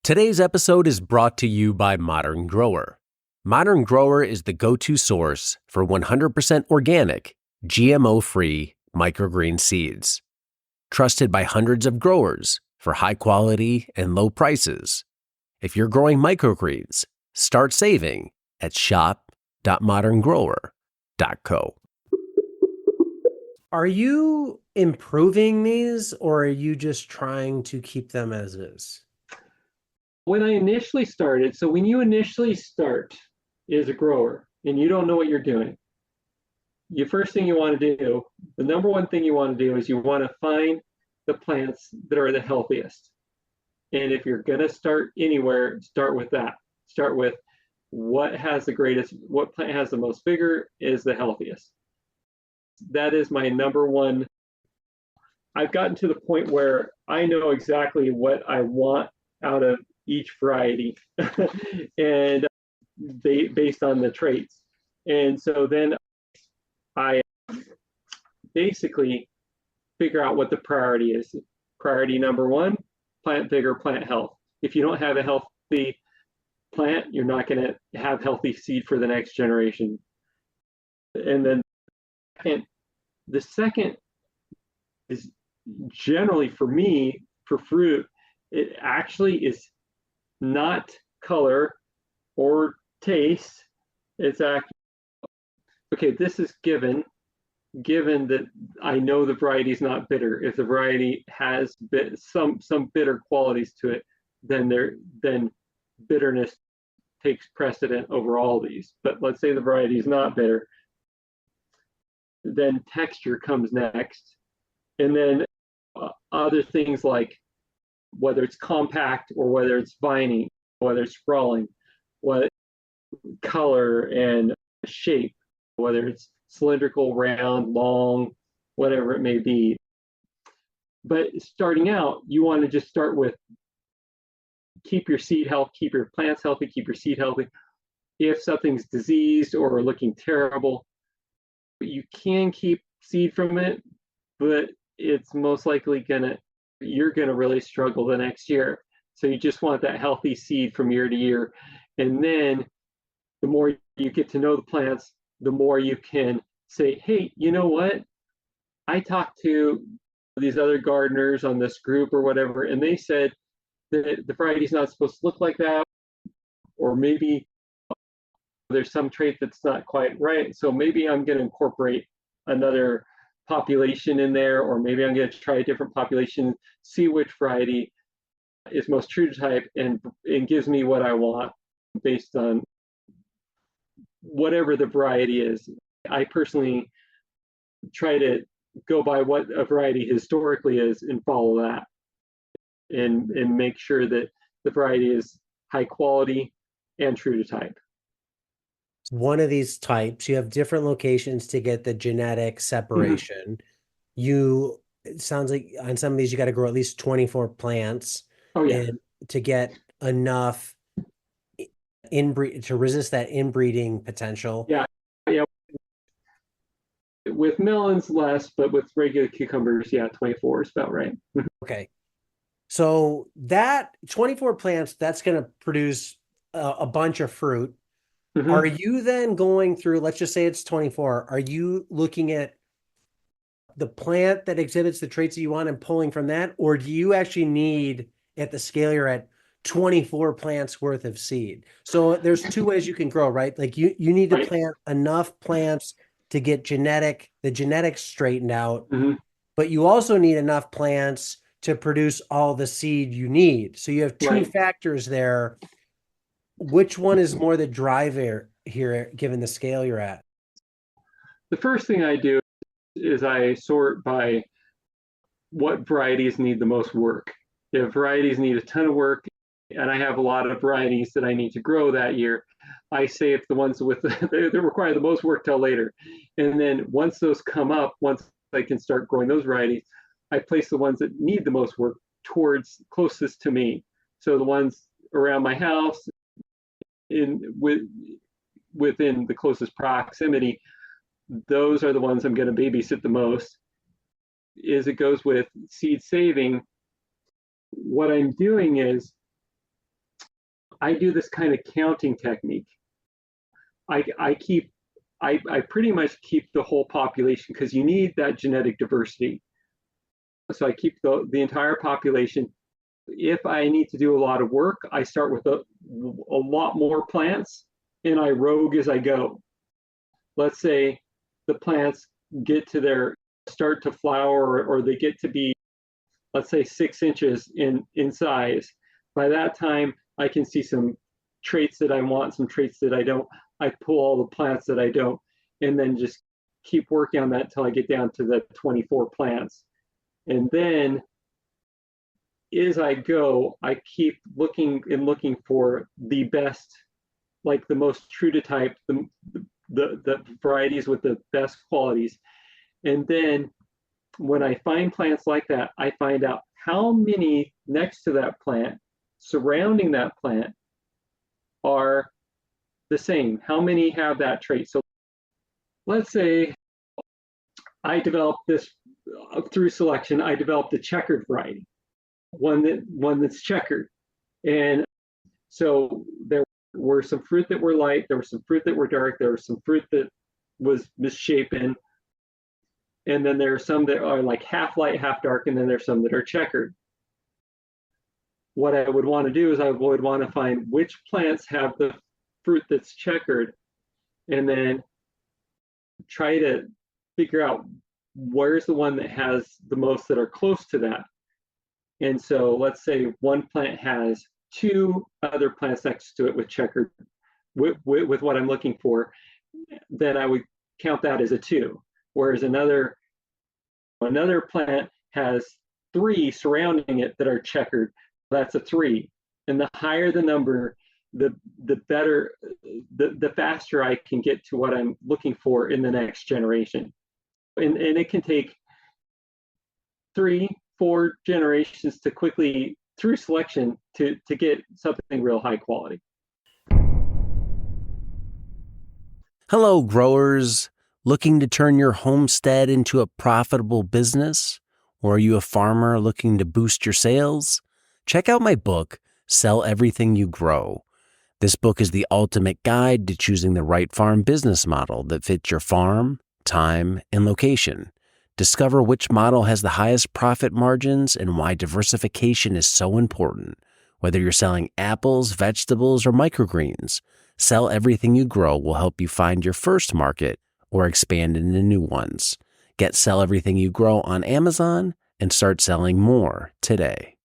Today's episode is brought to you by Modern Grower. Modern Grower is the go-to source for 100% organic, GMO-free microgreen seeds. Trusted by hundreds of growers for high quality and low prices. If you're growing microgreens, start saving at shop.moderngrower.co. Are you improving these, or are you just trying to keep them as is? When I initially started, so when you initially start as a grower and you don't know what you're doing, the first thing you want to do, the number one thing you want to do is you want to find the plants that are the healthiest. And if you're going to start anywhere, start with that. Start with what has the greatest, what plant has the most vigor is the healthiest. That is my number one. I've gotten to the point where I know exactly what I want out of each variety and based on the traits. And so then I basically figure out what the priority is. Priority number one, plant vigor, plant health. If you don't have a healthy plant, you're not going to have healthy seed for the next generation. And then the second is generally for me, for fruit, it actually is not color or taste. It's actually, okay, this is given that I know the variety is not bitter. If the variety has some bitter qualities to it, then bitterness takes precedent over all these. But let's say the variety is not bitter, then texture comes next, and then other things like whether it's compact or whether it's viney, whether it's sprawling, what color and shape, whether it's cylindrical, round, long, whatever it may be. But starting out, you want to just start with keep your seed health, keep your plants healthy, keep your seed healthy. If something's diseased or looking terrible, you can keep seed from it, but it's most likely you're gonna really struggle the next year. So you just want that healthy seed from year to year. And then the more you get to know the plants, the more you can say, hey, you know what? I talked to these other gardeners on this group or whatever, and they said that the variety's not supposed to look like that, or maybe there's some trait that's not quite right. So maybe I'm going to incorporate another population in there, or maybe I'm going to try a different population, see which variety is most true to type and gives me what I want based on whatever the variety is. I personally try to go by what a variety historically is and follow that and make sure that the variety is high quality and true to type. One of these types, you have different locations to get the genetic separation. It sounds like on some of these, you got to grow at least 24 plants and to get enough to resist that inbreeding potential. Yeah. With melons, less, but with regular cucumbers, 24 is about right. Okay. So that 24 plants, that's going to produce a bunch of fruit. Are you then going through, let's just say it's 24, are you looking at the plant that exhibits the traits that you want and pulling from that? Or do you actually need, at the scale you're at, 24 plants worth of seed? So there's two ways you can grow, right? Like you need to plant enough plants to get the genetics straightened out, but you also need enough plants to produce all the seed you need. So you have two factors there. Which one is more the driver here, given the scale you're at? The first thing I do is I sort by what varieties need the most work. If varieties need a ton of work, and I have a lot of varieties that I need to grow that year, I save the ones that require the most work till later. And then once those come up, once I can start growing those varieties, I place the ones that need the most work towards closest to me. So the ones around my house, within the closest proximity, those are the ones I'm going to babysit the most. As it goes with seed saving, what I'm doing is I do this kind of counting technique. I pretty much keep the whole population because you need that genetic diversity. So I keep the entire population. If I need to do a lot of work, I start with a lot more plants and I rogue as I go. Let's say the plants get to their start to flower, or they get to be, let's say, 6 inches in size. By that time, I can see some traits that I want, some traits that I don't. I pull all the plants that I don't, and then just keep working on that until I get down to the 24 plants. And then as I go, I keep looking for the best, like the most true to type, the varieties with the best qualities. And then when I find plants like that, I find out how many next to that plant, surrounding that plant, are the same. How many have that trait? So let's say I developed this through selection. I developed a checkered variety, one that's checkered. And so there were some fruit that were light, there were some fruit that were dark, there was some fruit that was misshapen, and then there are some that are like half light, half dark, and then there's some that are checkered. What I would want to do is I would want to find which plants have the fruit that's checkered, and then try to figure out where's the one that has the most that are close to that. And so let's say one plant has 2 other plants next to it with checkered, with what I'm looking for, then I would count that as a 2. Whereas another plant has 3 surrounding it that are checkered, that's a 3. And the higher the number, the better, the faster I can get to what I'm looking for in the next generation. And it can take 3-4 generations to quickly, through selection, to get something real high quality. Hello, growers. Looking to turn your homestead into a profitable business? Or are you a farmer looking to boost your sales? Check out my book, Sell Everything You Grow. This book is the ultimate guide to choosing the right farm business model that fits your farm, time, and location. Discover which model has the highest profit margins and why diversification is so important. Whether you're selling apples, vegetables, or microgreens, Sell Everything You Grow will help you find your first market or expand into new ones. Get Sell Everything You Grow on Amazon and start selling more today.